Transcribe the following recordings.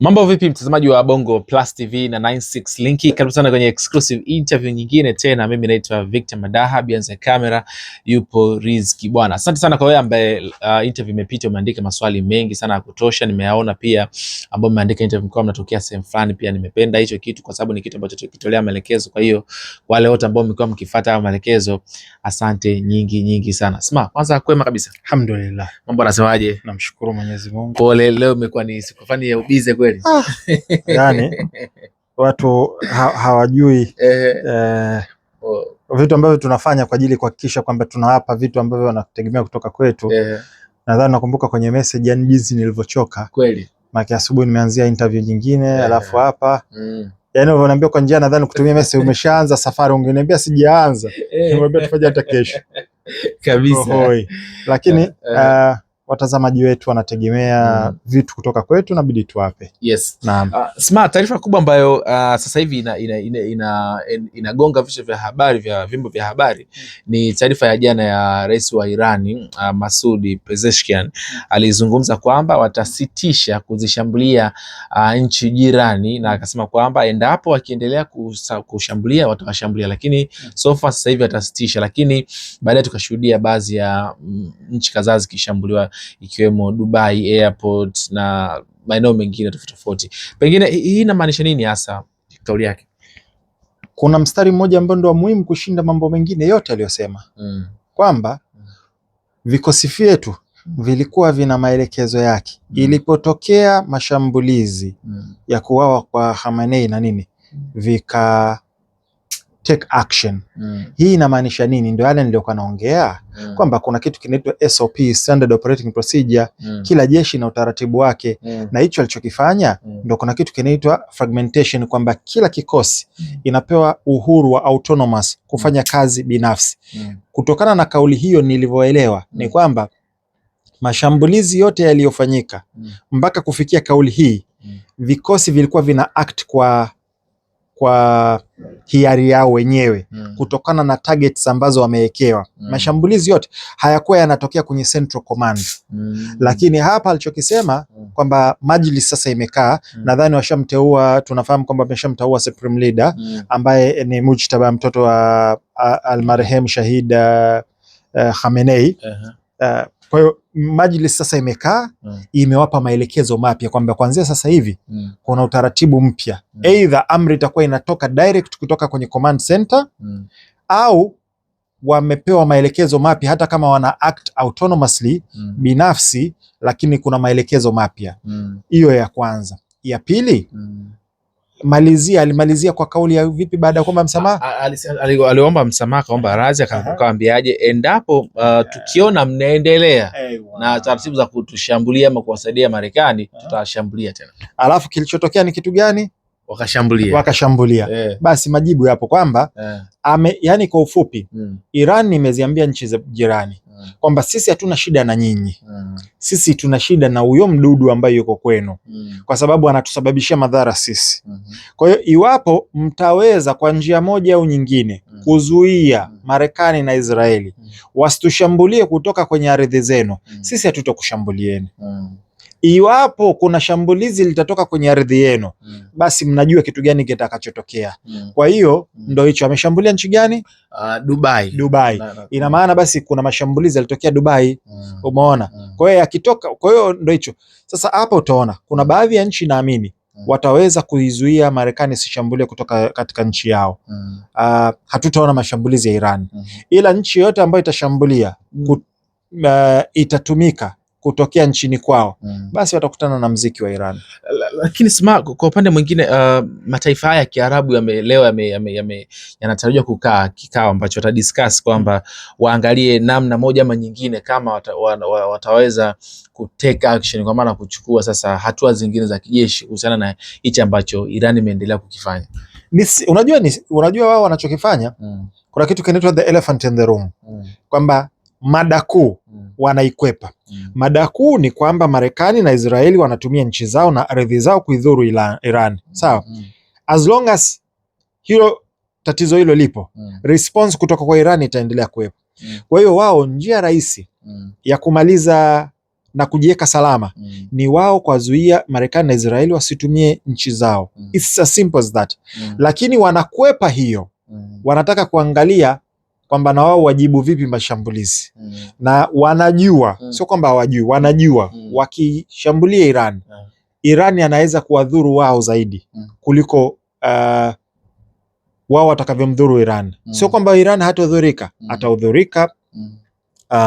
Mambo vipi mtazamaji wa Bongo Plus TV na 96 Linki, karibu sana kwenye exclusive interview nyingine tena. Mimi naitwa Victor Madaha, behind camera yupo Rizki bwana. Asante sana kwa wewe ambaye interview imepita umeandika maswali mengi sana ya kutosha. Nimeyaona pia ambao umeandika interview kwa mnatokea sehemu fulani, pia nimependa hicho kitu kwa sababu ni kitu ambacho tukitolea maelekezo. Kwa hiyo wale wote ambao mlikuwa mkifuata maelekezo, asante nyingi sana. Sema kwanza kwema kabisa. Alhamdulillah. Mambo anasemaje? Namshukuru Mwenyezi Mungu. Pole, leo imekuwa ni siku fani ya ubize kweli. Yani watu hawajui vitu ambavyo tunafanya kwa ajili kuhakikisha kwamba tunawapa vitu ambavyo wanategemea kutoka kwetu. Nadhani nakumbuka kwenye message, yani jinsi nilivyochoka kweli. Maki asubuhi nimeanzia interview nyingine alafu hapa yani unaniambia kwa njia, nadhani kutumia message umeshaanza safari, ungeniambia sijaanza. Nimeambia tufanye hata kesho kabisa. Lakini watazamaji wetu wanategemea vitu kutoka kwetu, inabidi tuwape. Yes. Naam. Smart, taarifa kubwa ambayo sasa hivi inagonga vichwa vya habari vya vyombo vya habari ni taarifa ya jana ya Rais wa Irani Masoud Pezeshkian. Alizungumza kwamba watasitisha kuzishambulia nchi jirani, na akasema kwamba endapo wakiendelea kushambulia watawashambulia, lakini so far sasa hivi watasitisha. Lakini baadaye tukashuhudia baadhi ya nchi kadhaa zikishambuliwa ikiwemo Dubai Airport na maeneo mengine tofauti. Pengine hii inamaanisha nini hasa kauli yake? Kuna mstari mmoja ambao ndio muhimu kushinda mambo mengine yote aliyosema, kwamba vikosi vyetu vilikuwa vina maelekezo yake. Ilipotokea mashambulizi ya kuwawa kwa Khamenei na nini, vika take action. Hii inamaanisha nini? Ndio yale niliokuwa naongea kwamba kuna kitu kinaitwa SOP, Standard Operating Procedure. Kila jeshi na utaratibu wake, na hicho alichokifanya ndio kuna kitu kinaitwa fragmentation, kwamba kila kikosi inapewa uhuru wa autonomous kufanya kazi binafsi. Kutokana na kauli hiyo, nilivyoelewa ni kwamba mashambulizi yote yaliyofanyika mpaka kufikia kauli hii, vikosi vilikuwa vina act kwa hiari yao wenyewe kutokana na targets ambazo wamewekewa. Mashambulizi yote hayakuwa yanatokea kwenye Central Command. Lakini hapa alichokisema kwamba majlis sasa imekaa, nadhani washamteua, tunafahamu kwamba wameshamteua Supreme Leader ambaye ni Mujtaba, mtoto wa almarehemu Shahid Khamenei. Kwa hiyo majlis sasa imekaa, imewapa maelekezo mapya kwamba kuanzia sasa hivi kuna utaratibu mpya. Either amri itakuwa inatoka direct kutoka kwenye command center, au wamepewa maelekezo mapya hata kama wana act autonomously binafsi, lakini kuna maelekezo mapya. Hiyo ya kwanza. Ya pili, alimalizia kwa kauli ya vipi baada ya kuomba msamaha? Aliomba msamaha, kaomba radhi, akawaambiaje, endapo tukiona mnaendelea na taratibu za kutushambulia ama kuwasaidia Marekani, tutashambulia tena. Alafu kilichotokea ni kitu gani? Wakashambulia. Basi majibu yapo kwamba yani kwa ufupi, Iran imeziambia nchi za jirani kwamba sisi hatuna shida na nyinyi, sisi tuna shida na huyo mdudu ambaye yuko kwenu, kwa sababu anatusababishia madhara sisi. Kwa hiyo iwapo mtaweza kwa njia moja au nyingine kuzuia Marekani na Israeli wasitushambulie kutoka kwenye ardhi zenu, sisi hatutokushambulieni. Iwapo kuna shambulizi litatoka kwenye ardhi yenu, basi mnajua kitu gani kitakachotokea. Kwa hiyo ndo hicho. Ameshambulia nchi gani? Dubai. Ina maana basi kuna mashambulizi yalitokea Dubai. Umeona? Kwa hiyo yakitoka, kwa hiyo ndo hicho. Sasa hapa utaona kuna baadhi ya nchi naamini wataweza kuizuia Marekani isishambulie kutoka katika nchi yao. Hatutaona mashambulizi ya Iran. Ila nchi yote ambayo itashambulia itatumika kutokea nchini kwao, basi watakutana na mziki wa Iran. Lakini kwa upande mwingine, mataifa haya ya Kiarabu leo yanatarajiwa kukaa kikao ambacho watadiscuss kwamba waangalie namna moja ama nyingine kama wataweza kutake action, kwa maana kuchukua sasa hatua zingine za kijeshi kuhusiana na hichi ambacho Iran imeendelea kukifanya. Unajua wao wanachokifanya, kuna kitu kinaitwa the elephant in the room, kwamba mada kuu wanaikwepa. Mada kuu ni kwamba Marekani na Israeli wanatumia nchi zao na ardhi zao kuidhuru Iran. Sawa? As long as tatizo hilo lipo, response kutoka kwa Iran itaendelea kuwepo. Kwa hiyo wao, njia rahisi ya kumaliza na kujiweka salama ni wao kuwazuia Marekani na Israeli wasitumie nchi zao. It's as simple as that. Lakini wanakwepa hiyo, wanataka kuangalia kwamba na wao wajibu vipi mashambulizi. Na wanajua, sio kwamba hawajui, wanajua wakishambulia Iran anaweza kuwadhuru wao zaidi kuliko wao watakavyomdhuru Iran. Sio kwamba Iran hatadhurika, atadhurika,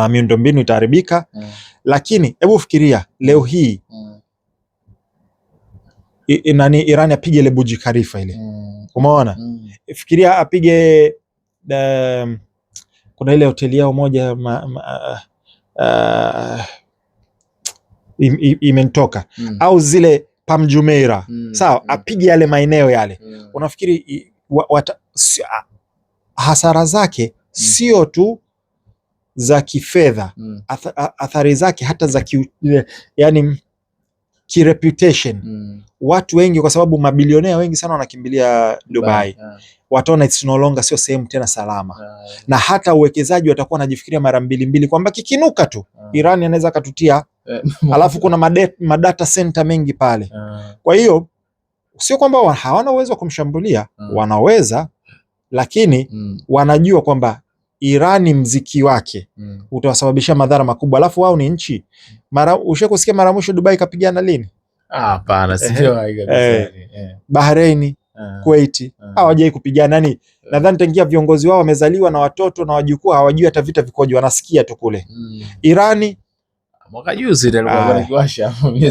miundombinu itaharibika, lakini hebu fikiria leo hii Iran apige ile Burj Khalifa ile. Umeona? Fikiria apige kuna ile hoteli yao moja imenitoka au zile Palm Jumeirah. Sawa, apige yale maeneo yale. Unafikiri hasara zake sio tu za kifedha, athari zake hata za yani reputation. Watu wengi, kwa sababu mabilionea wengi sana wanakimbilia Dubai. Wataona it's no longer, sio sehemu tena salama. Na hata uwekezaji watakuwa wanajifikiria mara mbili kwamba kikinuka tu Iran anaweza katutia alafu kuna madata center mengi pale. Kwa hiyo sio kwamba hawana uwezo wa kumshambulia, wanaweza, lakini wanajua kwamba Irani mziki wake utawasababisha madhara makubwa. Alafu wao ni nchi ushakusikia mara mwisho Dubai kapigana lini? Hapana, sio kabisa. Bahrain, Kuwait hawajai kupigana. Yani nadhani tangia viongozi wao wamezaliwa na watoto na wajukuu hawajui hata vita vikoje, wanasikia tu kule. Irani mwaka juzi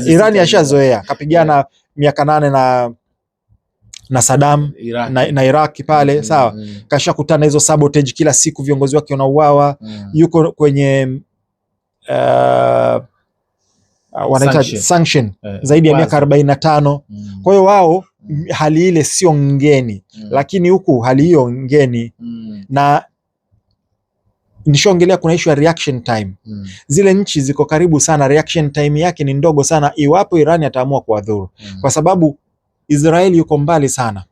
Irani ashazoea, kapigana miaka 8 na Saddam na Iraq pale. Sawa, kashakutana hizo sabotage kila siku, viongozi wake wanauawa. Yuko kwenye wanaita sanction zaidi ya miaka 45. Kwa hiyo wao hali ile sio ngeni, lakini huku hali hiyo ngeni. Na nishaongelea kuna issue ya reaction time. Zile nchi ziko karibu sana, reaction time yake ni ndogo sana iwapo Irani ataamua kuwadhuru, kwa sababu Israeli yuko mbali sana,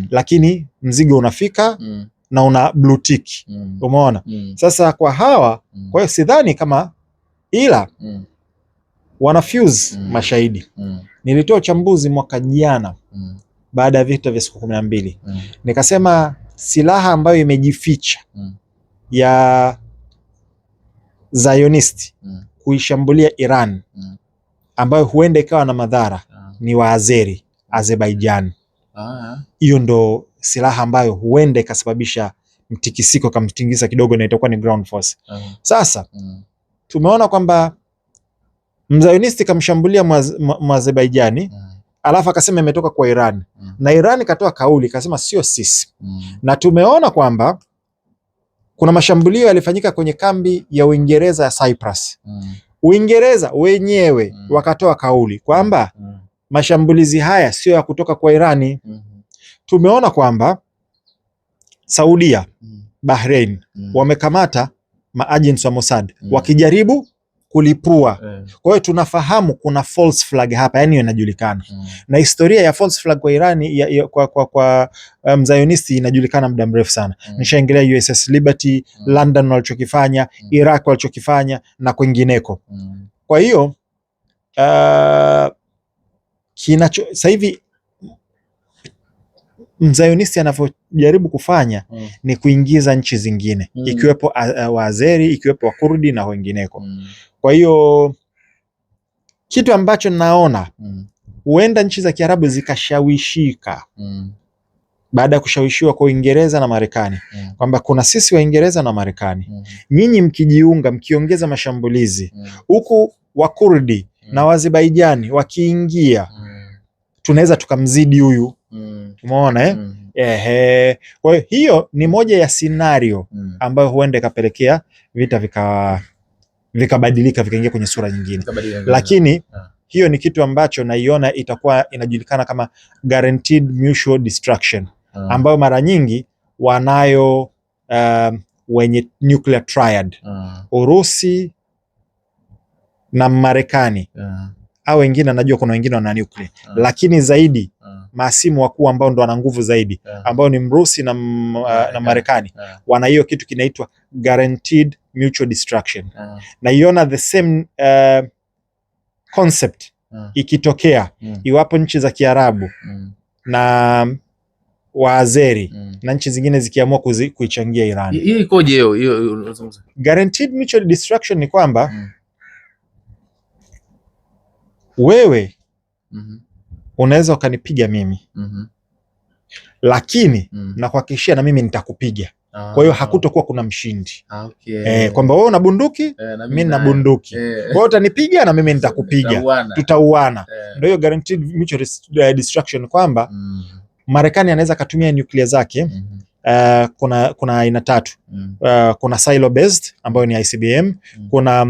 lakini mzigo unafika na una blue tick. Umeona? Sasa kwa hawa, kwa hiyo sidhani kama, ila wana fuse mashahidi. Nilitoa uchambuzi mwaka jana baada ya vita vya siku 12. Nikasema silaha ambayo imejificha ya Zionisti kuishambulia Iran ambayo huenda ikawa na madhara ni Waazeri, Azerbaijan. Hiyo ndo silaha ambayo huenda ikasababisha mtikisiko, kamtingisa kidogo, na itakuwa ni ground force. Sasa tumeona kwamba Mzayonisti kamshambulia Mwazerbaijani, alafu akasema imetoka kwa Iran, na Iran katoa kauli kasema sio sisi. Na tumeona kwamba kuna mashambulio yalifanyika kwenye kambi ya Uingereza ya Cyprus. Uingereza wenyewe wakatoa kauli kwamba mashambulizi haya sio ya kutoka kwa Irani. Tumeona kwamba Saudia, Bahrain wamekamata maagents wa Mossad wakijaribu kulipua. Kwa hiyo tunafahamu kuna false flag hapa, yani inajulikana. Na historia ya false flag kwa Irani kwa Mzayonisti inajulikana muda mrefu sana. Nishaingelea USS Liberty, London walichokifanya, Iraq walichokifanya na kwingineko. Kwa hiyo sasa hivi Mzayonisti anavyojaribu kufanya ni kuingiza nchi zingine ikiwepo Waazeri, ikiwepo Wakurdi na wengineko. Kwa hiyo kitu ambacho naona huenda nchi za Kiarabu zikashawishika baada ya kushawishiwa kwa Uingereza na Marekani kwamba kuna sisi Waingereza na Marekani, nyinyi mkijiunga, mkiongeza mashambulizi huku Wakurdi na Wazibaijan wakiingia, tunaweza tukamzidi huyu. Umeona Kwa hiyo ni moja ya scenario ambayo huenda ikapelekea vita vikabadilika vikaingia kwenye sura nyingine, lakini hiyo ni kitu ambacho naiona itakuwa inajulikana kama guaranteed mutual destruction, ambayo mara nyingi wanayo wenye nuclear triad, Urusi na Marekani au wengine, najua kuna wengine wana nuclear, lakini zaidi maasimu wakuu ambao ndo wana nguvu zaidi ambao ni Mrusi na Marekani wana hiyo kitu kinaitwa guaranteed mutual destruction. Na iona the same concept ikitokea, iwapo nchi za Kiarabu na Waazeri na nchi zingine zikiamua kuichangia Iran. Hii ikoje hiyo? Guaranteed mutual destruction ni kwamba wewe unaweza ukanipiga mimi lakini nakuhakikishia na mimi nitakupiga. Kwa hiyo hakutokuwa kuna mshindi. Kwamba wewe una bunduki, mimi nina bunduki. Kwa hiyo utanipiga na mimi nitakupiga. Tutauana. Ndio hiyo guaranteed mutual destruction, kwamba Marekani anaweza kutumia nuclear zake. Kuna aina tatu. Kuna silo based ambayo ni ICBM, kuna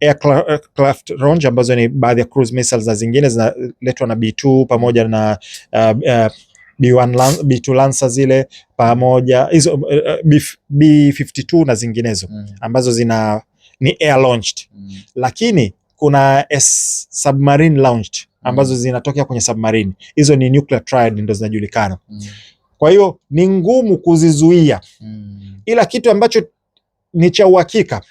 aircraft launch ambazo ni baadhi ya cruise missiles na zingine zinaletwa na B2 pamoja na B2 Lancer zile pamoja hizo B52 na zinginezo ambazo ni air launched. Lakini kuna submarine launched ambazo zinatokea kwenye submarine. Hizo ni nuclear triad ndo zinajulikana. Kwa hiyo ni ngumu kuzizuia. Ila kitu ambacho ni cha uhakika,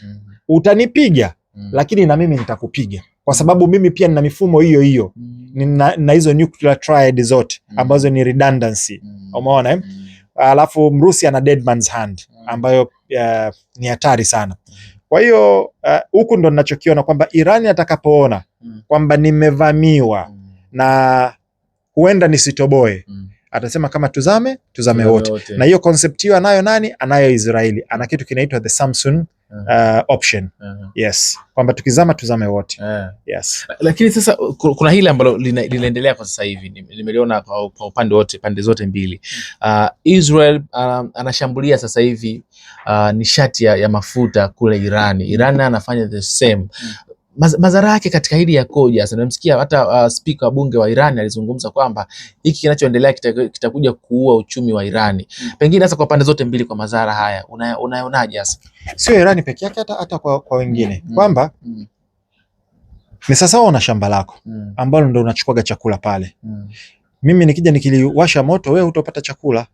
utanipiga lakini na mimi nitakupiga, kwa sababu mimi pia nina mifumo hiyo hiyo. Na hizo nuclear triad zote ambazo ni redundancy. Umeona Alafu Mrusi ana dead man's hand ambayo ni hatari sana. Kwa hiyo huku ndo ninachokiona kwamba Irani atakapoona kwamba nimevamiwa na huenda nisitoboe, atasema kama tuzame wote. Na hiyo concept hiyo anayo nani? Anayo Israeli. Ana kitu kinaitwa the Samsung option. Yes, kwamba tukizama tuzame wote. Yes. Lakini sasa kuna hili ambalo linaendelea kwa sasa hivi, nimeliona kwa pande zote mbili. Israel anashambulia sasa hivi nishati ya mafuta kule Irani. Iran anafanya the same. Madhara yake katika hili yakoje? Sasa nimemsikia hata spika wa bunge wa Iran alizungumza kwamba hiki kinachoendelea kitakuja kuua uchumi wa Irani. Pengine sasa kwa pande zote mbili, kwa madhara haya unaonaje sasa? Sio Irani peke yake, hata kwa wengine kwamba ni sasa una shamba lako ambalo ndio unachukuaga chakula pale. Mimi nikija nikiliwasha moto, wewe hutopata chakula.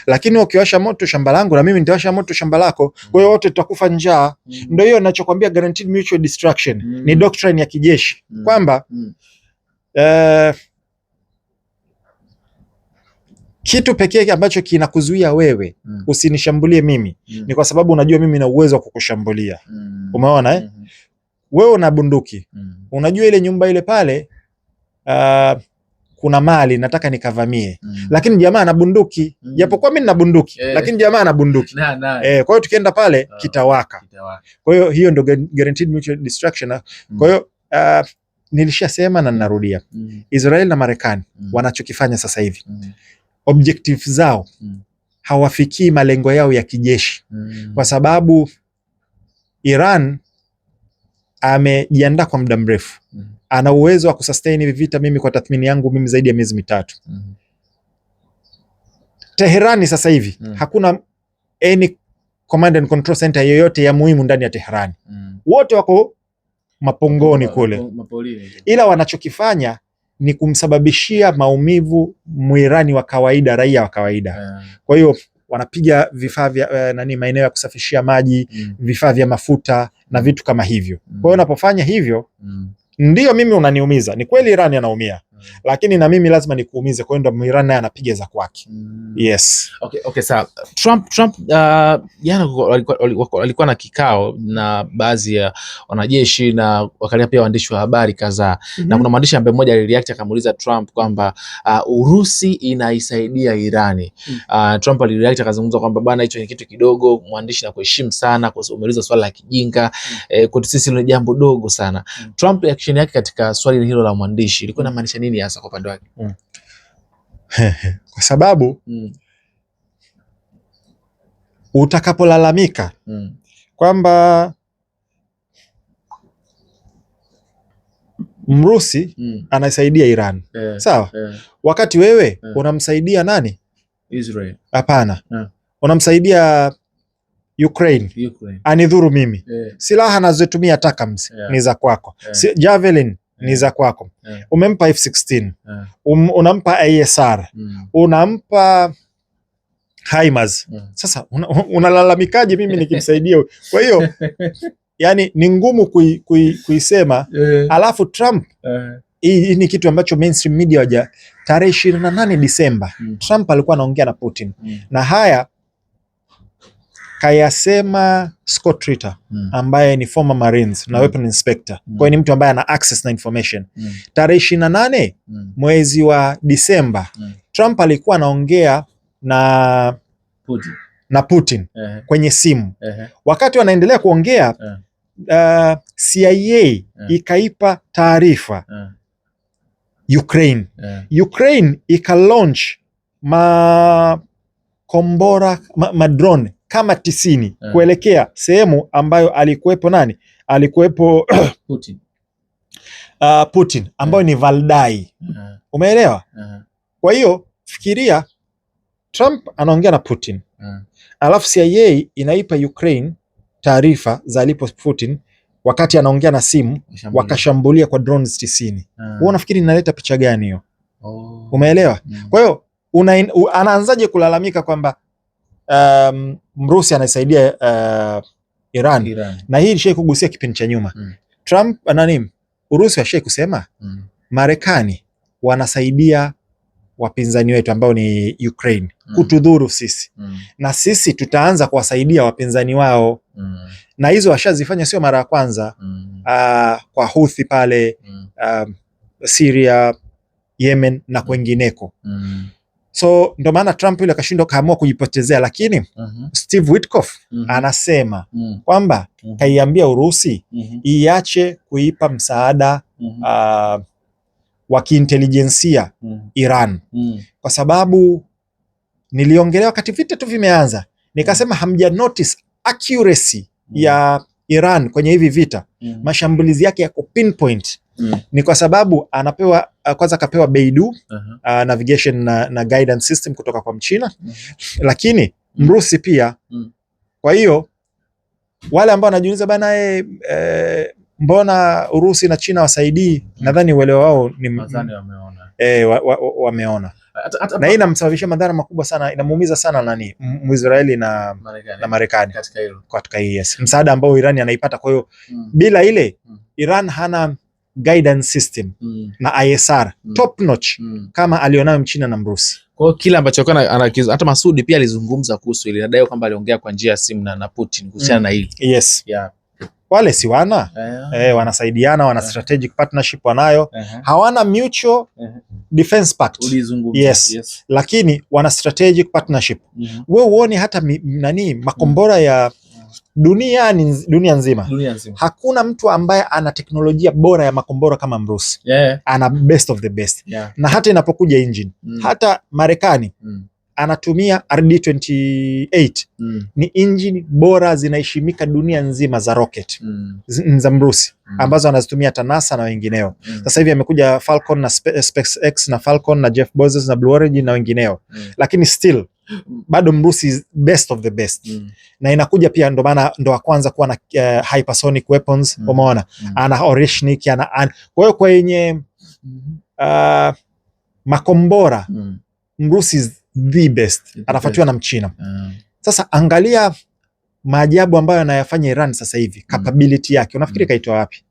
Lakini ukiwasha moto shamba langu na mimi nitawasha moto shamba lako, kwa hiyo wote tutakufa njaa. Ndio hiyo ninachokwambia guaranteed mutual destruction. Ni doctrine ya kijeshi kwamba kitu pekee ambacho kinakuzuia wewe usinishambulie mimi ni kwa sababu unajua mimi na uwezo wa kukushambulia. Umeona wewe una bunduki. Unajua ile nyumba ile pale kuna mali nataka nikavamie. Lakini jamaa ana bunduki. Japokuwa mimi nina bunduki, lakini jamaa ana bunduki. Kwa hiyo tukienda pale kitawaka. Kwa hiyo hiyo ndio guaranteed mutual destruction. Kwa hiyo nilishasema na ninarudia. Israel na Marekani wanachokifanya sasa hivi, objective zao hawafikii malengo yao ya kijeshi. Kwa sababu Iran amejiandaa kwa muda mrefu. Ana uwezo wa kusustain hivi vita, mimi kwa tathmini yangu mimi zaidi ya miezi 3. Teherani sasa hivi hakuna any command and control center yoyote ya muhimu ndani ya Teherani. Wote wako mapongoni kule. Ila wanachokifanya ni kumsababishia maumivu Muirani wa kawaida, raia wa kawaida. Kwa hiyo wanapiga vifaa vya maeneo ya kusafishia maji, vifaa vya mafuta na vitu kama hivyo. Kwa hiyo unapofanya hivyo, ndio mimi unaniumiza. Ni kweli Irani anaumia, lakini na mimi lazima nikuumize. Kwa hiyo ndio Irani naye anapiga za kwake. Yes. Okay, sawa. Trump jana alikuwa na kikao na baadhi ya wanajeshi na wakalia pia waandishi wa habari kadhaa. Na kuna mwandishi ambaye mmoja alireact akamuuliza Trump kwamba Urusi inaisaidia Irani. Trump alireact akazungumza kwamba bana, hicho ni kitu kidogo, mwandishi na kuheshimu sana kwa sababu umeuliza swali la kijinga, kwa sisi ni jambo dogo sana. Trump reaction yake katika swali hilo la mwandishi ilikuwa inamaanisha nini hasa kwa upande wake? Kwa sababu utakapolalamika kwamba Mrusi anasaidia Iran, sawa, wakati wewe unamsaidia nani? Israel. Hapana, unamsaidia Ukraine. Anidhuru mimi. Silaha nazotumia Atakams ni za kwako. Javelin ni za kwako. Umempa F-16. Unampa ISR. Unampa HIMARS. Sasa unalalamikaje mimi nikimsaidia? Kwa hiyo yani ni ngumu kuisema. Alafu Trump hii ni kitu ambacho mainstream media waja. Tarehe 28 Disemba Trump alikuwa anaongea na Putin na haya kayasema Scott Ritter ambaye ni former Marines na weapon inspector. Kwa hiyo ni mtu ambaye ana access na information. Tarehe 28 mwezi wa Disemba Trump alikuwa anaongea na Putin kwenye simu. Wakati wanaendelea kuongea CIA ikaipa taarifa Ukraine. Ukraine ikalaunch makombora madrone kama 90 kuelekea sehemu ambayo alikuwepo nani? Alikuwepo Putin ambayo ni Valdai. Umeelewa? Kwa hiyo fikiria Trump anaongea na Putin. Alafu CIA inaipa Ukraine taarifa za alipo Putin wakati anaongea na simu, wakashambulia kwa drones 90. Wewe unafikiri inaleta picha gani hiyo? Umeelewa? Kwa hiyo anaanzaje kulalamika kwamba Mrusi anasaidia Iran? Na hii ilishai kugusia kipindi cha nyuma. Trump Urusi washai kusema Marekani wanasaidia wapinzani wetu ambao ni Ukraine kutudhuru sisi na sisi tutaanza kuwasaidia wapinzani wao. Na hizo washazifanya sio mara ya kwanza. Kwa Houthi pale Syria, Yemen na kwengineko. So ndo maana Trump yule akashindwa kaamua kujipotezea, lakini Steve Witkoff anasema kwamba kaiambia Urusi iache kuipa msaada wa kiintelijensia Iran, kwa sababu niliongelea wakati vita tu vimeanza, nikasema hamja notice accuracy ya Iran kwenye hivi vita. Mashambulizi yake yako pinpoint. Ni kwa sababu anapewa kwanza kapewa Beidou navigation na guidance system kutoka kwa Mchina, lakini Mrusi pia. Kwa hiyo wale ambao wanajiuliza bana mbona Urusi na China wasaidii, nadhani uelewa wao ni wameona. Na hii inamsababishia madhara makubwa sana, inamuumiza sana nani Mwisraeli na Marekani katika hii msaada ambao Iran anaipata. Kwa hiyo bila ile Iran hana guidance system na ISR top notch kama alionayo Mchina na Mrusi. Kwa hiyo kile ambacho hata Masudi pia alizungumza kuhusu ile, nadai kwamba aliongea kwa njia ya simu na Putin kuhusiana na hili. Yes. Wale si wanasaidiana, wana strategic partnership wanayo. Hawana mutual defense pact. Yes. Lakini wana strategic partnership. Wewe uone hata makombora ya dunia nzima. Hakuna mtu ambaye ana teknolojia bora ya makombora kama Mrusi. Ana best of the best. Na hata inapokuja engine, hata Marekani anatumia RD-28 ni engine bora, zinaheshimika dunia nzima za rocket za Mrusi ambazo anazitumia hata NASA na wengineo. Sasa hivi amekuja Falcon na SpaceX na Falcon na Jeff Bezos na Blue Origin na wengineo, lakini still bado Mrusi is best of the best. Na inakuja pia ndo maana ndo wa kwanza kuwa na hypersonic weapons. Umeona ana Oreshnik kwa hiyo kwenye makombora Mrusi is the best, anafuatiwa na Mchina. Sasa angalia maajabu ambayo anayafanya Iran sasa hivi, capability yake. Unafikiri kaitoa wapi?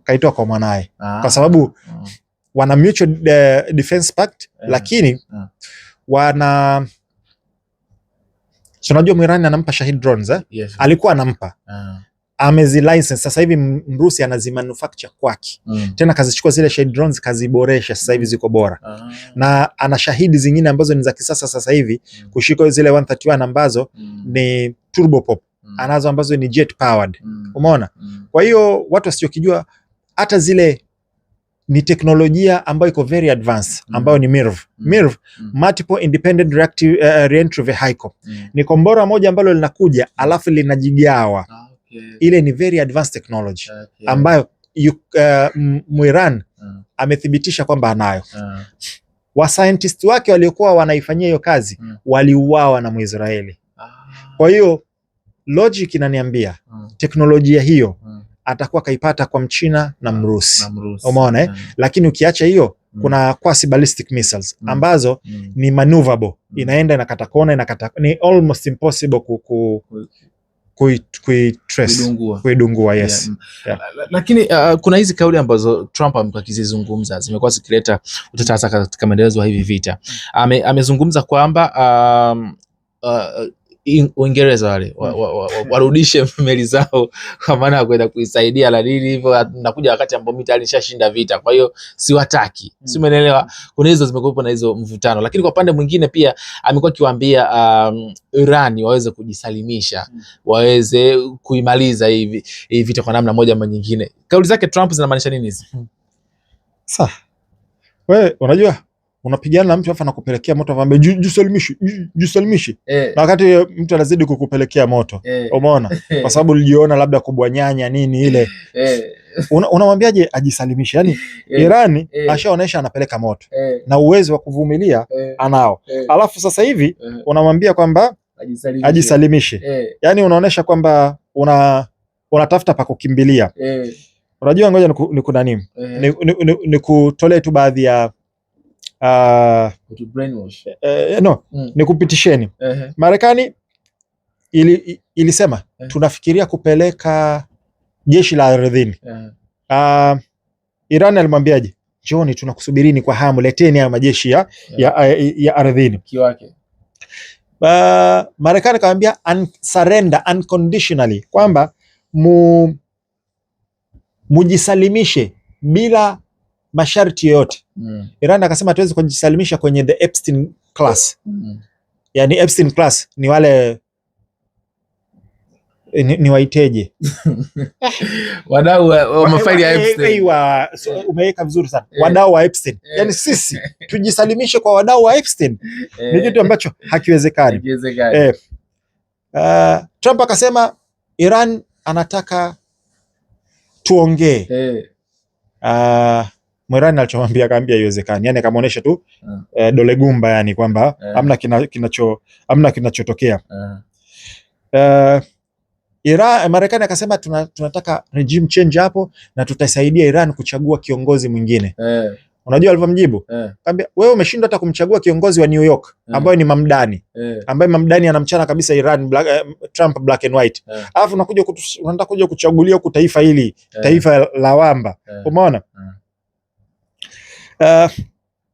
Kaitoa kwa mwanae, kwa sababu wana mutual defense pact, lakini wana unajua Mwirani anampa Shahid drones alikuwa anampa amezi license. Sasa hivi Mrusi anazimanufacture kwake, tena kazichukua zile Shahid drones kaziboresha, sasa hivi ziko bora. Na ana Shahidi zingine ambazo ni za kisasa sasa hivi kushika zile 131 ambazo ni turboprop, anazo ambazo ni jet powered. Umeona? Kwa hiyo watu wasichokijua, hata zile ni teknolojia ambayo iko very advanced, ambayo ni MIRV, multiple independent reactive reentry vehicle. Ni kombora moja ambalo linakuja alafu linajigawa. Ile ni very advanced technology ambayo Muiran amethibitisha kwamba anayo. Wa scientist wake waliokuwa wanaifanyia hiyo kazi waliuawa na Mwisraeli. Kwa hiyo logic inaniambia teknolojia hiyo atakuwa kaipata kwa Mchina na Mrusi. Umeona Lakini ukiacha hiyo kuna quasi ballistic missiles ambazo ni maneuverable, inaenda inakata kona, ni almost impossible kuidungua. Yes. Yeah. Lakini kuna hizi kauli ambazo Trump amekuwa akizizungumza zimekuwa zikileta utata hasa katika maendelezo ya hivi vita. Amezungumza kwamba Uingereza wale warudishe meli zao kwa maana ya kwenda kuisaidia la nini hivyo, nakuja wakati ambao mimi tayari nishashinda vita, kwa hiyo siwataki. Si umeelewa? Kuna hizo zimekuwa na hizo mvutano, lakini kwa upande mwingine pia amekuwa akiwaambia Iran waweze kujisalimisha, waweze kuimaliza hivi vita kwa namna moja ama nyingine. Kauli zake Trump zinamaanisha nini hizi? Sasa wewe unajua unapigana na mtu afa nakupelekea moto, ambaye jisalimishe na wakati mtu anazidi kukupelekea moto. Umeona? Kwa sababu ulijiona labda kubwanyanya nini ile. Unamwambiaje ajisalimishe? Yani Irani ashaonesha anapeleka moto na uwezo wa kuvumilia anao. Alafu sasa hivi unamwambia kwamba ajisalimishe. Yani unaonesha kwamba unatafuta pa kukimbilia. Unajua, ngoja nikutolee tu baadhi ya nikupitisheni. Marekani ilisema tunafikiria kupeleka jeshi la ardhini. Iran alimwambiaje? Njoni, tunakusubirini kwa hamu, leteni ya majeshi ya ardhini. Marekani akamwambia surrender unconditionally, kwamba mujisalimishe bila masharti yoyote. Iran akasema hatuwezi kujisalimisha kwenye the Epstein class. Yani Epstein class ni wale ni waiteje? Wadau wa mafaili ya Epstein. Umeweka vizuri sana. Wadau wa Epstein. Yani sisi tujisalimishe kwa wadau wa Epstein ni kitu ambacho hakiwezekani. Trump akasema Iran anataka tuongee. Mwirani alichomwambia, akaambia haiwezekani. Yani akamuonesha tu dole gumba, yani kwamba hamna kinachotokea. Marekani akasema tunataka regime change hapo na tutasaidia Iran kuchagua kiongozi mwingine. Unajua alivyomjibu? Akaambia wewe umeshindwa hata kumchagua kiongozi wa New York ambaye ni Mamdani, ambaye Mamdani anamchana kabisa Iran, Trump black and white. Alafu unataka kuja kuchagulia huko taifa hili, taifa la wamba. Umeona?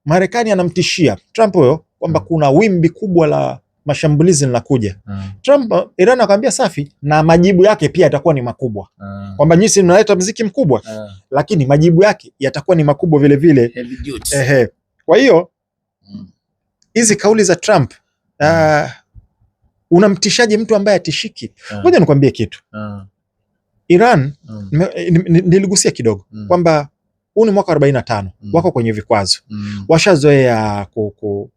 Marekani anamtishia Trump huyo kwamba kuna wimbi kubwa la mashambulizi linakuja. Trump, Iran akamwambia safi, na majibu yake pia yatakuwa ni makubwa. Kwamba nyinyi mnaleta mziki mkubwa, lakini majibu yake yatakuwa ni makubwa vile vile. Kwa hiyo hizi kauli za Trump, unamtishaje mtu ambaye atishiki? Ngoja nikwambie kitu. Iran, niligusia kidogo kwamba huu ni mwaka 45, wako kwenye vikwazo. Washazoea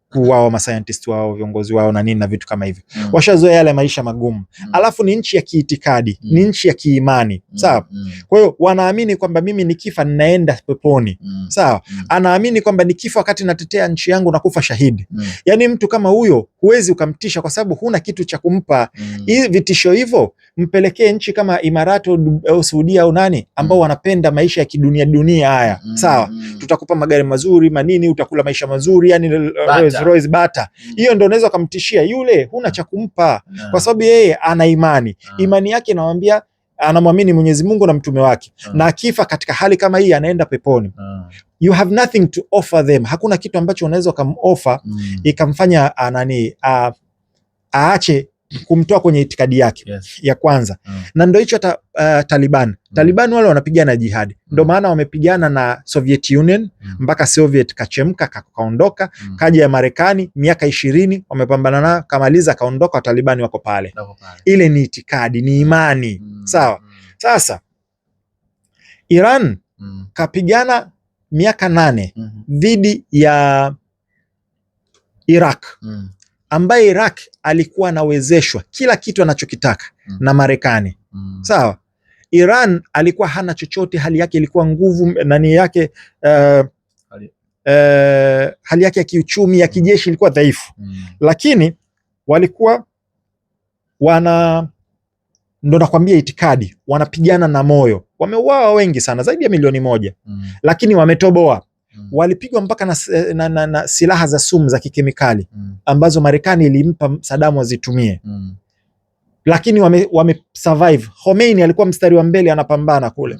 kuuawa mascientist wao, viongozi wao na nini na vitu kama hivyo. Washazoea yale maisha magumu. Alafu ni nchi ya kiitikadi, ni nchi ya kiimani. Sawa? Kwa hiyo wanaamini kwamba mimi nikifa ninaenda peponi. Sawa? Anaamini kwamba nikifa wakati natetea nchi yangu na kufa shahidi. Yaani mtu kama huyo huwezi ukamtisha, kwa sababu huna kitu cha kumpa. Hivi vitisho hivyo mpelekee nchi kama Imarati au Saudia au nani ambao wanapenda maisha ya kidunia haya. Sawa? Tutakupa magari mazuri, manini, utakula maisha mazuri, yani Rolls Bata. Hiyo ndio unaweza kumtishia. Yule huna cha kumpa, kwa sababu yeye ana imani. Imani yake inamwambia anamwamini Mwenyezi Mungu na mtume wake, na akifa katika hali kama hii anaenda peponi. You have nothing to offer them. Hakuna kitu ambacho unaweza kumofa ikamfanya aache kumtoa kwenye itikadi yake ya kwanza. Na ndio hicho Taliban wale wanapigana jihadi. Ndio maana wamepigana na Soviet Union mpaka Soviet kachemka, kaondoka. Kaja ya Marekani miaka 20 wamepambana na kamaliza, kaondoka. Taliban wako pale. Ile ni itikadi, ni imani. Sawa? Sasa Iran kapigana miaka 8 dhidi ya Iraq, ambaye Iraq alikuwa anawezeshwa kila kitu anachokitaka na Marekani. Sawa? Iran alikuwa hana chochote, hali yake ilikuwa nguvu, nani yake hali yake ya kiuchumi, ya kijeshi ilikuwa dhaifu. Lakini walikuwa ndo nakwambia itikadi, wanapigana na moyo. Wameuawa wengi sana, zaidi ya 1,000,000. Lakini wametoboa. Walipigwa mpaka na silaha za sumu za kikemikali ambazo Marekani ilimpa Saddam azitumie. lakini wame survive. Khomeini alikuwa mstari wa mbele anapambana kule.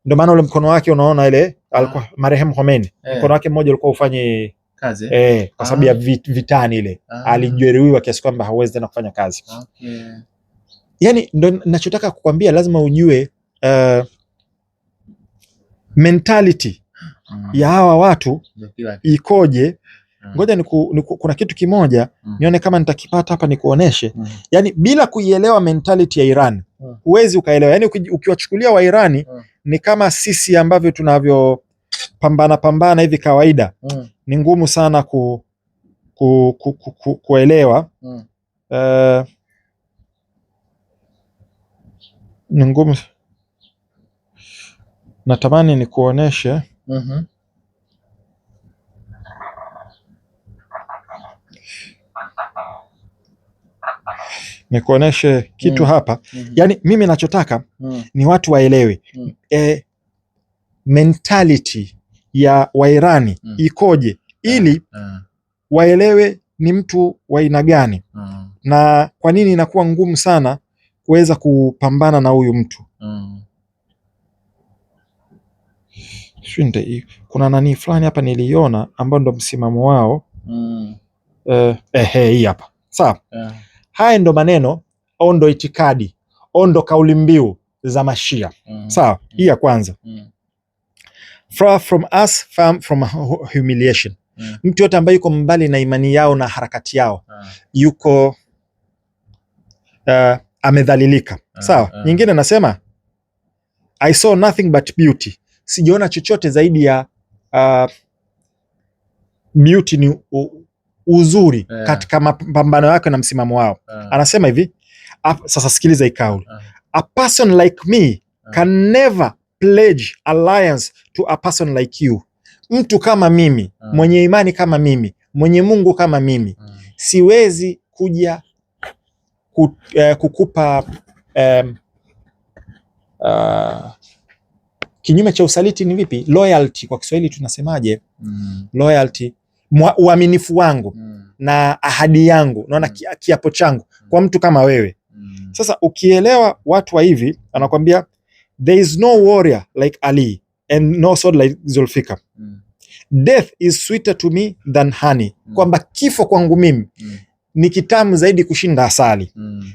Ndio maana ule mkono wake unaona ile alikuwa marehemu Khomeini, mkono wake mmoja ulikuwa ufanye kazi kwa sababu ya vitani ile. Alijeruhiwa kiasi kwamba hawezi tena kufanya kazi. Okay. Yani ndo ninachotaka kukwambia, lazima ujue mentality ya hawa watu ikoje. Ngoja kuna kitu kimoja nione kama nitakipata hapa nikuoneshe. Yani bila kuielewa mentality ya Iran huwezi ukaelewa. Yani ukiwachukulia wa Irani ni kama sisi ambavyo tunavyo pambana hivi kawaida, ni ngumu sana kuelewa. Ni ngumu. Natamani nikuoneshe. Nikuoneshe kitu hapa. Yani mimi nachotaka ni watu waelewe mentality ya Wairani ikoje, ili waelewe ni mtu wa aina gani na kwa nini inakuwa ngumu sana kuweza kupambana na huyu mtu. Kuna nani fulani hapa niliona ambao ndo msimamo wao. Hii hapa. Sawa. Haya ndo maneno au ndo itikadi au ndo kauli mbiu za Mashia. Sawa. Hii ya kwanza. Far from us, far from humiliation. Mtu yote ambaye yuko mbali na imani yao na harakati yao yuko amedhalilika. Sawa. Nyingine nasema I saw nothing but beauty. Sijaona chochote zaidi ya beauty, ni uzuri katika mapambano yake na msimamo wao. Anasema hivi, sasa sikiliza hii kauli. A person like me can never pledge alliance to a person like you. Mtu kama mimi, mwenye imani kama mimi, mwenye Mungu kama mimi, siwezi kuja kukupa kinyume cha usaliti. Ni vipi? Loyalty kwa Kiswahili tunasemaje? Loyalty, uaminifu wangu na ahadi yangu, naona kiapo changu kwa mtu kama wewe. Sasa ukielewa watu wa hivi, anakuambia there is no warrior like Ali and no sword like Zulfikar. Death is sweeter to me than honey. Kwamba kifo kwangu mimi ni kitamu zaidi kushinda asali.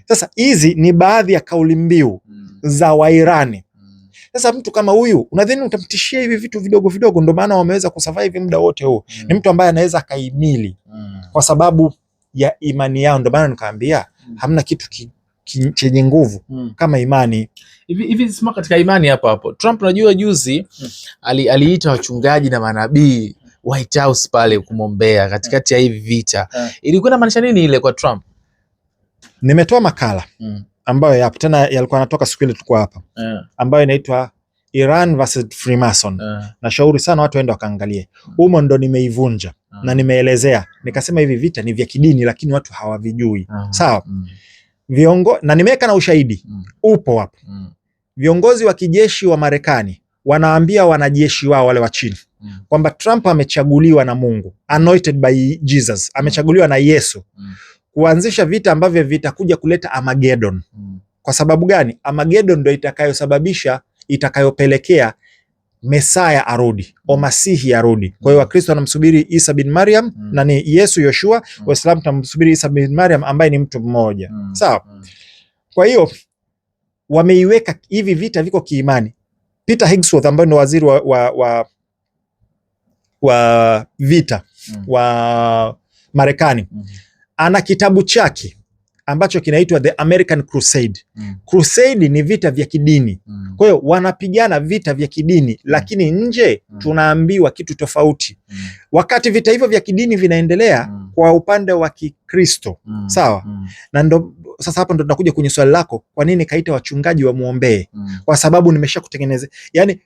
Sasa hizi ni baadhi ya kauli mbiu za Wairani. Sasa mtu kama huyu unadhani utamtishia hivi vitu vidogo vidogo? Ndio maana wameweza kusurvive muda wote huu. Ni mtu ambaye anaweza kaimili kwa sababu ya imani yao. Ndio maana nikaambia hamna kitu chenye nguvu kama imani. Hivi sima katika imani hapo. Trump unajua juzi aliita wachungaji na manabii White House pale kumwombea katikati ya hivi vita. Ilikuwa inamaanisha nini ile kwa Trump? Nimetoa makala ambayo yapo tena, yalikuwa yanatoka siku ile tulikuwa hapa, ambayo inaitwa Iran versus Freemason. Nashauri sana watu waende wakaangalie. Humo ndo nimeivunja na nimeelezea, nikasema hivi vita ni vya kidini lakini watu hawavijui. Sawa. Na nimeweka na ushahidi upo hapo. Viongozi wa kijeshi wa Marekani wanaambia wanajeshi wao wale wa chini kwamba Trump amechaguliwa na Mungu, anointed by Jesus, amechaguliwa na Yesu kuanzisha vita ambavyo vitakuja kuleta Armageddon. Kwa sababu gani? Armageddon ndio itakayopelekea Mesaya arudi, o Masihi arudi. Kwa hiyo Wakristo wanamsubiri Isa bin Maryam na ni Yesu Yoshua, Waislamu tunamsubiri Isa bin Maryam ambaye ni mtu mmoja. Sawa. Kwa hiyo wameiweka hivi vita viko kiimani. Peter Hegseth ambaye ni waziri wa vita wa Marekani ana kitabu chake ambacho kinaitwa The American Crusade. Crusade ni vita vya kidini. Kwa hiyo wanapigana vita vya kidini, lakini nje tunaambiwa kitu tofauti. Wakati vita hivyo vya kidini vinaendelea kwa upande wa Kikristo. Sawa? Na ndo sasa hapo ndo tunakuja kwenye swali lako, kwa nini kaita wachungaji wa muombee? Kwa sababu nimesha kutengeneza. Yani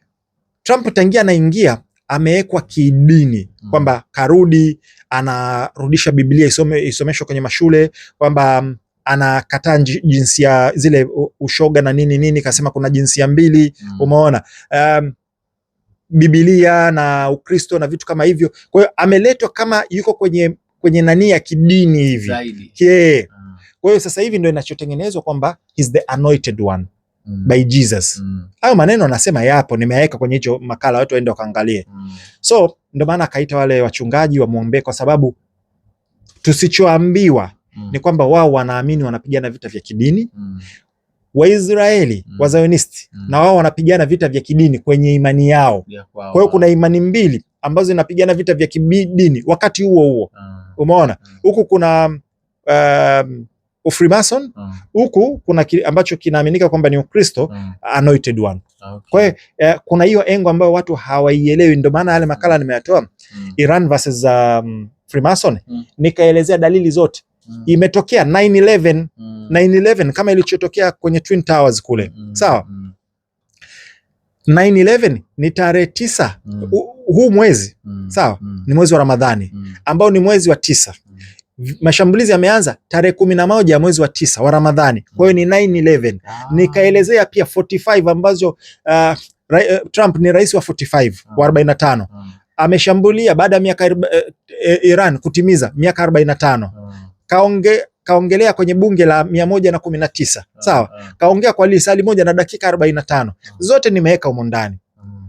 Trump tangia anaingia amewekwa kidini kwamba karudi, anarudisha Biblia isomeshwe kwenye mashule, kwamba anakataa jinsia zile ushoga na nini, kasema kuna jinsia mbili. Umeona Biblia na Ukristo na vitu kama hivyo. Kwa hiyo ameletwa kama yuko kwenye nani ya kidini hivi. Kwa hiyo sasa hivi ndio inachotengenezwa kwamba he's the anointed one by Jesus. Hayo maneno anasema yapo, nimeweka kwenye hicho makala, watu waende wakaangalie. So ndio maana akaita wale wachungaji wamuombe, kwa sababu tusichoambiwa ni kwamba wao wanaamini wanapigana vita vya kidini. Waisraeli Wazionisti na wao wanapigana vita vya kidini kwenye imani yao. Kwa hiyo kuna imani mbili ambazo zinapigana vita vya kidini wakati huo huo. Umeona? Huku kuna Freemason, huku kuna ambacho kinaaminika kwamba ni Ukristo, anointed one. Kwa hiyo kuna hiyo engo ambayo watu hawaielewi, ndio maana yale makala nimeyatoa Iran versus Freemason, nikaelezea dalili zote. Imetokea 9/11 9/11 kama ilichotokea kwenye Twin Towers kule. Sawa? 9/11 ni tarehe 9 huu mwezi. Sawa? Ni mwezi wa Ramadhani ambao ni mwezi wa 9. Mashambulizi yameanza tarehe 11 ya mwezi wa 9 wa Ramadhani. Kwa hiyo ni 9/11. Nikaelezea pia 45 ambazo Trump ni rais wa 45 wa 45. Ameshambulia baada ya miaka Iran kutimiza miaka 45. Kaongelea kwenye bunge la 119. Sawa? Kaongea kwa lisali moja na dakika 45. Zote nimeweka humo ndani.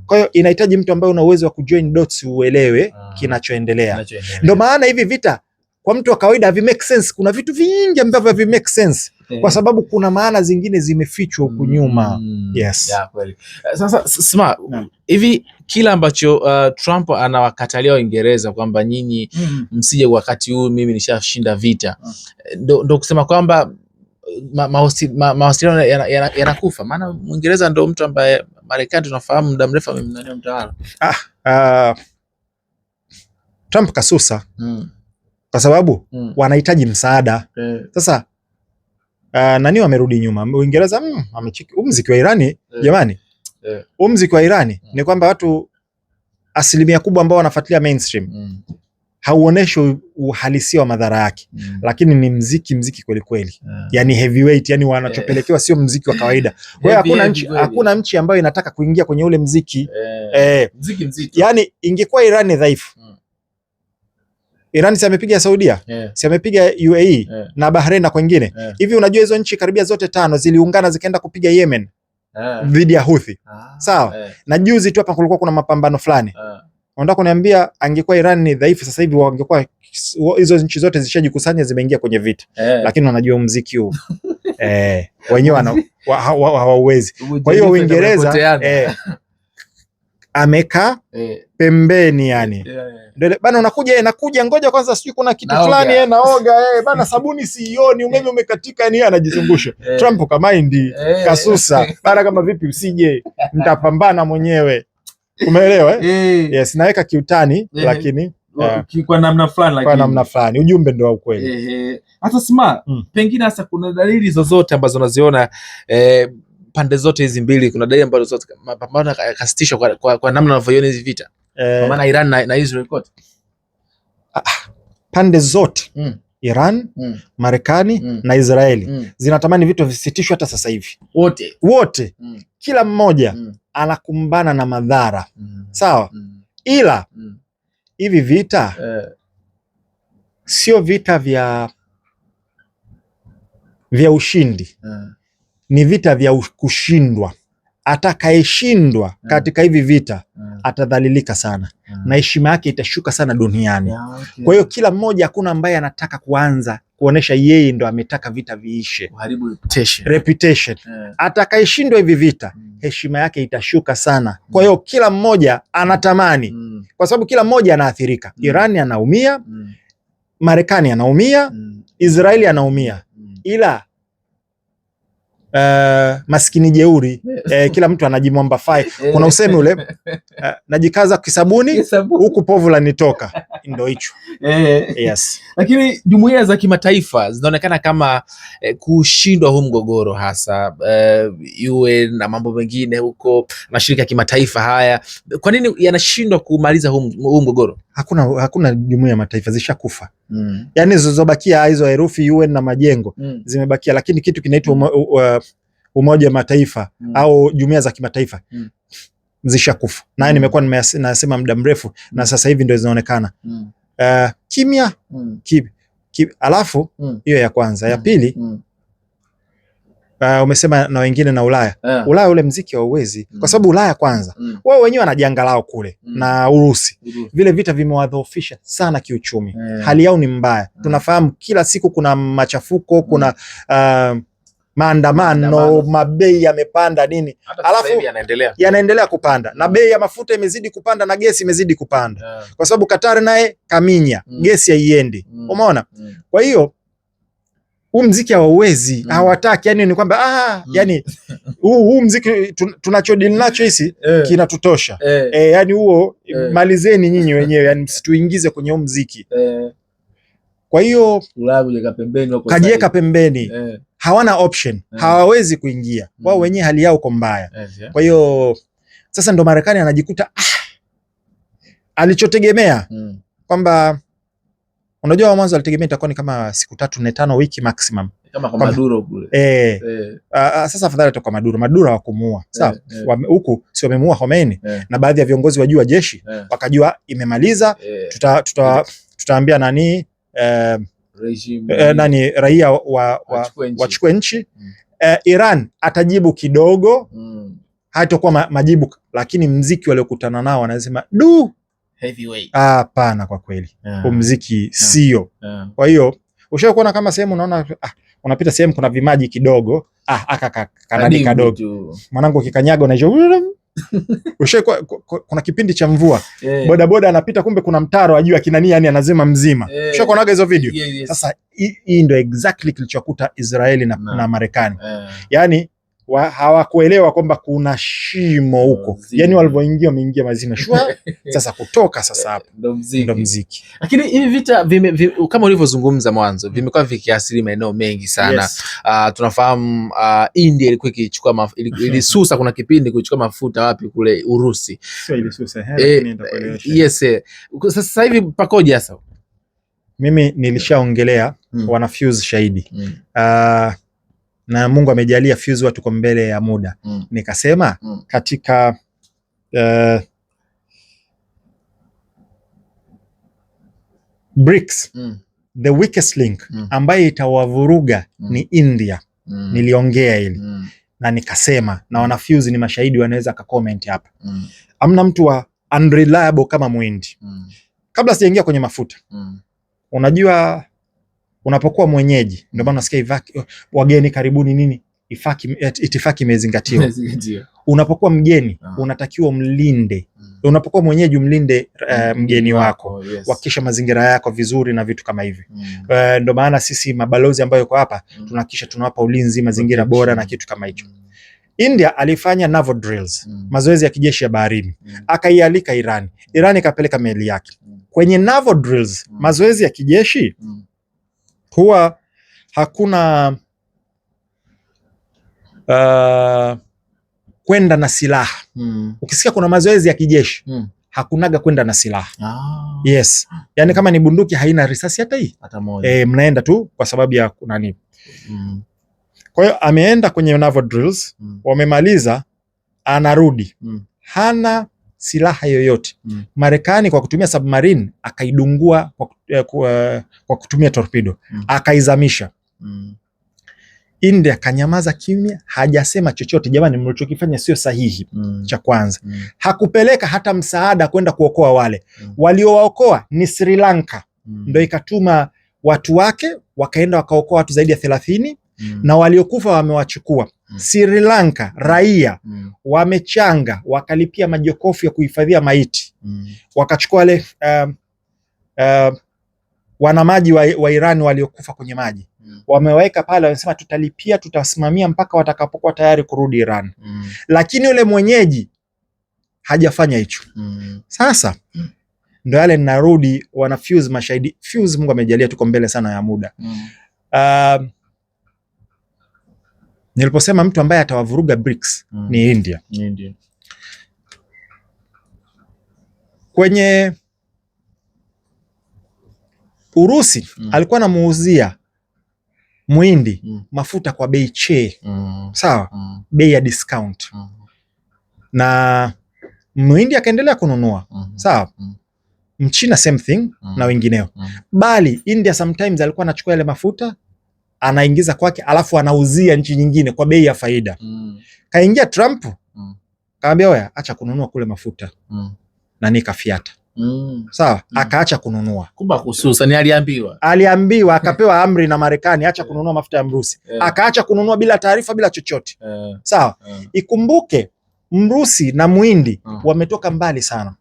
Kwa hiyo inahitaji mtu ambaye una uwezo wa kujoin dots uelewe kinachoendelea. Ndio maana hivi vita kwa mtu wa kawaida havi make sense. Kuna vitu vingi ambavyo havi make sense kwa sababu kuna maana zingine zimefichwa huku nyuma. Yes. Ya kweli. Sasa sema hivi kila ambacho Trump anawakatalia Waingereza kwamba nyinyi msije wakati huu, mimi nishashinda vita, ndo kusema kwamba mawasiliano yanakufa. Maana Mwingereza ndo mtu ambaye Marekani tunafahamu muda mrefu amemnania mtawala. Trump kasusa kwa sababu wanahitaji msaada. Sasa nani wamerudi nyuma? Uingereza amechiki muziki wa Irani jamani. Muziki wa Irani ni kwamba watu asilimia kubwa ambao wanafuatilia mainstream hauoneshi uhalisia wa madhara yake, lakini ni mziki kweli kweli. Yani heavyweight, yani wanachopelekewa sio mziki wa kawaida. Kwa hiyo hakuna nchi ambayo inataka kuingia kwenye ule mziki. Mziki mzito. Yani ingekuwa Irani dhaifu, Iran si amepiga Saudia, si amepiga UAE na Bahrain na kwingine. Hivi unajua hizo nchi karibia zote 5 ziliungana zikaenda kupiga Yemen dhidi ya Houthi. Sawa? Na juzi tu hapa kulikuwa kuna mapambano fulani. Unataka kuniambia angekuwa Iran ni dhaifu sasa hivi wangekuwa hizo nchi zote zishajikusanya zimeingia kwenye vita. Lakini wanajua muziki huu. Wenyewe hawawezi. Kwa hiyo Uingereza ameka pembeni yani. Bana unakuja ngoja kwanza sijui kuna kitu fulani naoga bana sabuni sioni, umeme umekatika, yani anajizungusha. Trump kamaindi kasusa bana, kama vipi usije nitapambana mwenyewe. Umeelewa Yes, naweka kiutani lakini kwa namna fulani, lakini kwa namna fulani ujumbe ndio wa ukweli. Hata sima pengine hasa kuna dalili zozote ambazo unaziona pande zote hizi mbili, kuna dalili ambazo zote mapambano yakasitishwa kwa namna unavyoiona hizi vita, kwa maana Iran na Israel kote pande zote Iran, Marekani na Israeli zinatamani vitu visitishwe hata sasa hivi. Wote kila mmoja anakumbana na madhara. Sawa? Ila hivi vita sio vita vya ushindi, ni vita vya kushindwa. Atakayeshindwa katika hivi vita atadhalilika sana na heshima yake itashuka sana duniani. Kwa hiyo kila mmoja, hakuna ambaye anataka kuanza kuonesha yeye ndo ametaka vita viishe, kuharibu reputation. Atakayeshindwa hivi vita heshima yake itashuka sana. Kwa hiyo kila mmoja anatamani, kwa sababu kila mmoja anaathirika. Irani anaumia, Marekani anaumia, Israeli anaumia, ila maskini jeuri kila mtu anajimwamba fai. Kuna usemi ule najikaza kisabuni huku povu lanitoka, ndio hicho. Yes. Lakini jumuiya za kimataifa zinaonekana kama kushindwa huu mgogoro, hasa UN na mambo mengine huko, mashirika ya kimataifa haya, kwa nini yanashindwa kumaliza huu mgogoro? Hakuna jumuiya ya mataifa, zishakufa. Yani zilizobakia hizo herufi UN na majengo zimebakia, lakini kitu kinaitwa Umoja wa Mataifa au jumuiya za kimataifa zishakufa. Na nimekuwa nasema muda mrefu, na sasa hivi ndio zinaonekana kimya. Alafu hiyo ya kwanza, ya pili umesema na wengine na Ulaya. Ulaya ule mziki hauwezi kwa sababu Ulaya kwanza wao wenyewe wanajianga lao kule na Urusi. Vile vita vimewadhoofisha sana kiuchumi. Hali yao ni mbaya. Tunafahamu kila siku kuna machafuko, kuna maandamano, mabei yamepanda nini. Alafu yanaendelea kupanda. Na bei ya mafuta imezidi kupanda na gesi imezidi kupanda. Kwa sababu Qatar naye kaminya, gesi haiendi. Umeona? Kwa hiyo huu mziki hawawezi, hawataki, yani ni kwamba yani huu mziki tunachodili nacho hisi kinatutosha. Yani huo malizeni nyinyi wenyewe, yani msituingize kwenye huu mziki. Kwa hiyo kajiweka pembeni. Hawana option, hawawezi kuingia. Wao wenyewe hali yao iko mbaya. Kwa hiyo sasa ndo Marekani anajikuta alichotegemea kwamba unajua wa mwanzo alitegemea itakuwa ni kama siku 3, 4, 5 wiki maximum. Kama kwa Maduro kule. Sasa afadhali atoka Maduro. Maduro hawakumuua. Sawa? Huku si wamemuua Khomeini na baadhi ya viongozi wa juu wa jeshi wakajua imemaliza, tutaambia nani nani raia wachukue nchi. Iran atajibu kidogo. Haitakuwa majibu, lakini mziki waliokutana nao wanasema hapana, kwa kweli muziki sio. Kwa hiyo ushawahi kuona kama sehemu unaona unapita sehemu kuna vimaji kidogo kanani kadogo mwanangu kikanyaga unajua. Ushawahi kuna kipindi cha mvua bodaboda anapita kumbe kuna mtaro ajua kinani, yani anazima mzima. Ushawahi kuonaga hizo video? Sasa hii ndio exactly kilichokuta Israeli na Marekani. Yani hawakuelewa kwamba kuna shimo huko. Yani walivyoingia wameingia mazima shwa. Sasa kutoka sasa hapo ndo mziki. Lakini hivi vita kama ulivyozungumza mwanzo vimekuwa vikiasili maeneo mengi sana. Tunafahamu India ilikuwa ikichukua ilisusa kuna kipindi kuchukua mafuta wapi kule Urusi. Sio ilisusa. Yes. Sasa hivi pakoje sasa? Mimi nilishaongelea wana fuse shahidi. Na Mungu amejalia fuse watu kwa mbele ya muda. Nikasema katika BRICS the weakest link ambaye itawavuruga ni India. Niliongea hili na nikasema na wana fuse ni mashahidi, wanaweza ka comment hapa. Amna mtu wa unreliable kama Muhindi. Kabla sijaingia kwenye mafuta, unajua unapokuwa mwenyeji ndio maana unasikia wageni karibuni nini, itifaki imezingatiwa. Unapokuwa mgeni unatakiwa mlinde. Unapokuwa mwenyeji umlinde mgeni wako. Hakikisha mazingira yako vizuri na vitu kama hivi. Ndio maana sisi mabalozi ambayo yuko hapa tunahakikisha tunawapa ulinzi, mazingira bora na kitu kama hicho. India alifanya naval drills, mazoezi ya kijeshi ya baharini. Akaialika Iran. Iran ikapeleka meli yake. Kwenye naval drills, mazoezi ya kijeshi huwa hakuna kwenda na silaha. Ukisikia kuna mazoezi ya kijeshi hakunaga kwenda na silaha. Yes. Yani kama ni bunduki haina risasi hata hii. Mnaenda tu kwa sababu ya nani. Kwa hiyo ameenda kwenye naval drills, wamemaliza, anarudi. Hana silaha yoyote. Marekani kwa kutumia submarine akaidungua kwa kutumia torpedo, akaizamisha. India kanyamaza kimya, hajasema chochote. Jamani, mlichokifanya sio sahihi. Cha kwanza, hakupeleka hata msaada kwenda kuokoa wale. Waliowaokoa ni Sri Lanka. Ndio ikatuma watu wake wakaenda wakaokoa watu zaidi ya 30 na waliokufa wamewachukua. Sri Lanka raia wamechanga, wakalipia majokofu ya kuhifadhia maiti. Wakachukua wale wanamaji wa Iran waliokufa kwenye maji. Wameweka pale, wamesema tutalipia, tutasimamia mpaka watakapokuwa tayari kurudi Iran. Lakini yule mwenyeji hajafanya hicho. Sasa ndio yale ninarudi, wana fuse mashahidi. Fuse Mungu amejalia tuko mbele sana ya muda. Niliposema mtu ambaye atawavuruga BRICS ni India. Kwenye Urusi alikuwa anamuuzia Muhindi mafuta kwa bei sawa, bei ya discount. Na Muhindi akaendelea kununua sawa. Mchina same thing na wengineo. Bali India sometimes alikuwa anachukua yale mafuta anaingiza kwake, alafu anauzia nchi nyingine kwa bei ya faida. Kaingia Trump, kaambia oya, acha kununua kule mafuta. Na nikafiata. Sawa, akaacha kununua. Kumba hususan aliambiwa akapewa amri na Marekani, acha kununua mafuta ya Mrusi. Akaacha kununua bila taarifa, bila chochote. Sawa. Ikumbuke Mrusi na Muhindi wametoka mbali sana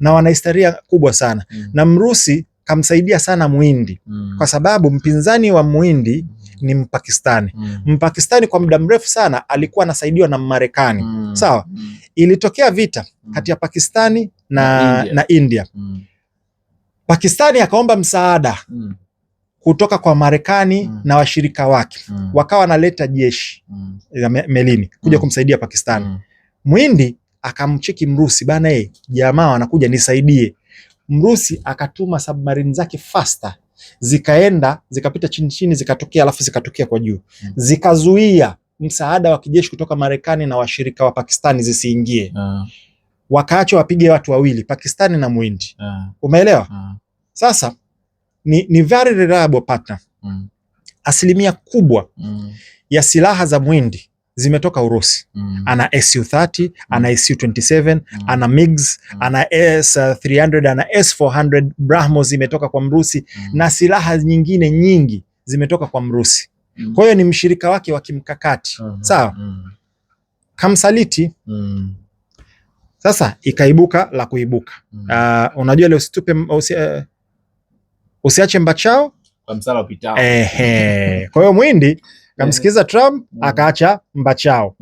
na wana historia kubwa sana. Na Mrusi kamsaidia sana Muhindi kwa sababu mpinzani wa Muhindi ni Mpakistani. Mpakistani kwa muda mrefu sana alikuwa anasaidiwa na Marekani. Sawa. Ilitokea vita kati ya Pakistani na India. Pakistani akaomba msaada kutoka kwa Marekani na washirika wake. Wakawa wanaleta jeshi melini kuja kumsaidia Pakistani. Muhindi akamcheki Mrusi, bana jamaa wanakuja nisaidie. Mrusi akatuma submarine zake faster, zikaenda zikapita chini chini, zikatokea alafu zikatokea kwa juu, zikazuia msaada wa kijeshi kutoka Marekani na washirika wa Pakistani zisiingie. Wakaacha wapige watu wawili, Pakistani na Muhindi. Umeelewa? Sasa ni very reliable partner. Asilimia kubwa ya silaha za Muhindi zimetoka Urusi. Ana Su-30, ana Su-27, ana MiGs, ana S-300, ana S-400. Brahmos zimetoka kwa Mrusi na silaha nyingine nyingi zimetoka kwa Mrusi. Kwa hiyo ni mshirika wake wa kimkakati. Sawa? Kamsaliti. Sasa ikaibuka la kuibuka. Unajua leo usiache mbachao kwa msala upitao. Kwa hiyo Muhindi kamsikiza Trump, akaacha mbachao.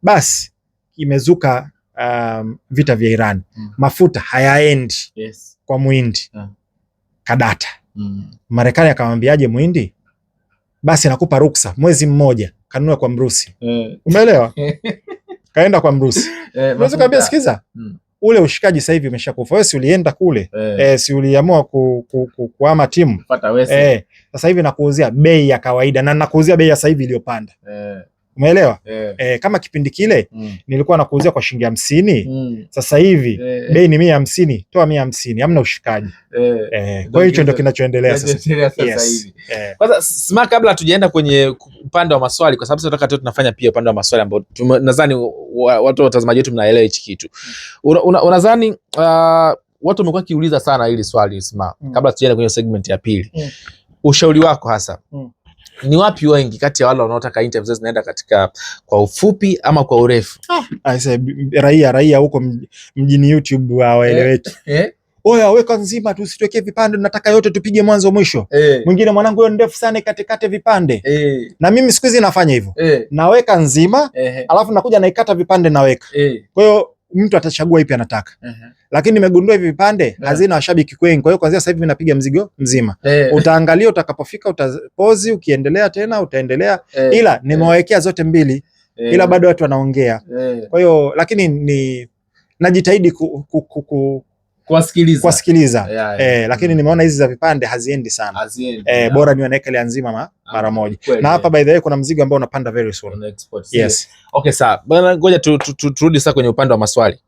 Basi imezuka vita vya Iran. Mafuta hayaendi kwa Muhindi. Kadata. Marekani akamwambiaje Muhindi? Basi nakupa ruksa mwezi mmoja kanunue kwa Mrusi. Umeelewa? Kaenda kwa Mrusi. Mrusi kaambia sikiza, ule ushikaji sasa hivi umeshakufa. Wewe si ulienda kule, si uliamua kuhama timu. Sasa hivi nakuuzia bei ya kawaida na nakuuzia bei ya sasa hivi iliyopanda. Umeelewa? Kama kipindi kile nilikuwa nakuuzia kwa shilingi 50, sasa hivi bei ni 150, toa 150, hamna ushikaji. Kwa hiyo hicho ndio kinachoendelea sasa. Yes. Kwanza Sma, kabla hatujaenda kwenye upande wa maswali, kwa sababu sasa tunataka tunafanya pia upande wa maswali ambao nadhani watu watazamaji wetu mnaelewa hichi kitu. Unadhani watu wamekuwa kiuliza sana hili swali Sma, kabla tujaenda kwenye segment ya pili. Ushauri wako hasa ni wapi wengi kati ya wale wanaotaka interviews zinaenda katika kwa ufupi ama kwa urefu? Raia huko mjini YouTube waeleweki. Oya, weka nzima tu, usitwekee vipande, nataka yote tupige mwanzo mwisho. Mwingine mwanangu hiyo ndefu sana ikatekate vipande. Na mimi siku hizi nafanya hivyo. Naweka nzima, alafu nakuja naikata vipande naweka. Kwa hiyo mtu atachagua ipi anataka. Lakini nimegundua hivi vipande hazina washabiki wengi. Kwa hiyo kwanza sasa hivi napiga mzigo mzima. Utaangalia utakapofika, utapozi, ukiendelea tena utaendelea. Ila nimewawekea zote mbili. Ila bado watu wanaongea. Kwa hiyo lakini ni najitahidi kuwasikiliza. Lakini nimeona hizi za vipande haziendi sana. Bora niwe naeka ile nzima mara moja. Na hapa by the way kuna mzigo ambao unapanda very soon. Yes. Okay, sawa. Bwana, ngoja turudi sasa kwenye upande wa maswali.